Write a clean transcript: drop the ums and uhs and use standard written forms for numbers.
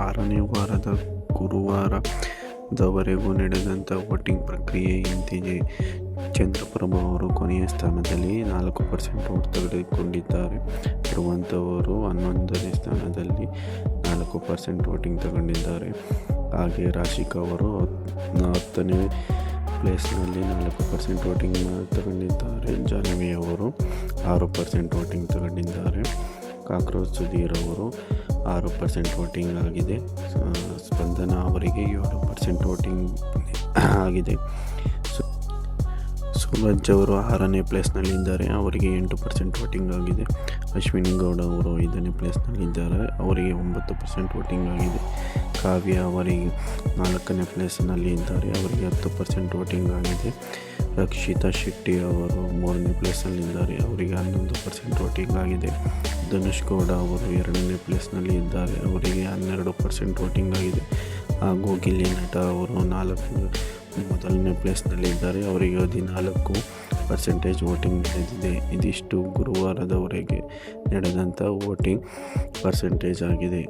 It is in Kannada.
6ನೇ ವಾರದ ಗುರುವಾರದವರೆಗೂ ನಡೆದಂಥ ವೋಟಿಂಗ್ ಪ್ರಕ್ರಿಯೆ ಇಂತಿದೆ. ಚಂದ್ರಪ್ರಭಾ ಅವರು ಕೊನೆಯ ಸ್ಥಾನದಲ್ಲಿ 4% ವೋಟ್ ತೆಗೆದುಕೊಂಡಿದ್ದಾರೆ. ಬರುವಂಥವರು 11ನೇ ಸ್ಥಾನದಲ್ಲಿ 4% ವೋಟಿಂಗ್ ತಗೊಂಡಿದ್ದಾರೆ. ಹಾಗೆ ರಾಶಿಕಾ ಅವರು 10ನೇ ಪ್ಲೇಸ್ನಲ್ಲಿ 4% ವೋಟಿಂಗ್ ತಗೊಂಡಿದ್ದಾರೆ. ಜಾಹ್ನವಿ ಅವರು 6% ವೋಟಿಂಗ್ ತಗೊಂಡಿದ್ದಾರೆ. ಕಾಕ್ರೋಚ್ ಸುಧೀರ್ ಅವರು 6% ವೋಟಿಂಗ್ ಆಗಿದೆ. ಸ್ಪಂದನಾ ಅವರಿಗೆ 7% ವೋಟಿಂಗ್ ಆಗಿದೆ. ಸೂರಜ್ ಅವರು 6ನೇ ಪ್ಲೇಸ್ನಲ್ಲಿದ್ದಾರೆ, ಅವರಿಗೆ 8% ವೋಟಿಂಗ್ ಆಗಿದೆ. ಅಶ್ವಿನಿ ಗೌಡ ಅವರು 5ನೇ ಪ್ಲೇಸ್ನಲ್ಲಿದ್ದಾರೆ, ಅವರಿಗೆ 9% ವೋಟಿಂಗ್ ಆಗಿದೆ. ಕಾವ್ಯ ಅವರಿಗೆ 4ನೇ ಪ್ಲೇಸ್ನಲ್ಲಿ ಇದ್ದಾರೆ, ಅವರಿಗೆ 10% ವೋಟಿಂಗ್ ಆಗಿದೆ. ರಕ್ಷಿತಾ ಶೆಟ್ಟಿ ಅವರು 3ನೇ ಪ್ಲೇಸ್ನಲ್ಲಿದ್ದಾರೆ, ಅವರಿಗೆ 11% ವೋಟಿಂಗ್ ಆಗಿದೆ. ಧನುಷ್ ಗೌಡ ಅವರು 2ನೇ ಪ್ಲೇಸ್ನಲ್ಲಿ ಇದ್ದಾರೆ, ಅವರಿಗೆ 12% ವೋಟಿಂಗ್ ಆಗಿದೆ. ಹಾಗೂ ಗಿಲ್ಲಿ ನಟ ಅವರು 1ನೇ ಪ್ಲೇಸ್ನಲ್ಲಿದ್ದಾರೆ, ಅವರಿಗೆ 14% ವೋಟಿಂಗ್ ನಡೆದಿದೆ. ಇದಿಷ್ಟು ಗುರುವಾರದವರೆಗೆ ನಡೆದಂಥ ವೋಟಿಂಗ್ ಪರ್ಸೆಂಟೇಜ್ ಆಗಿದೆ.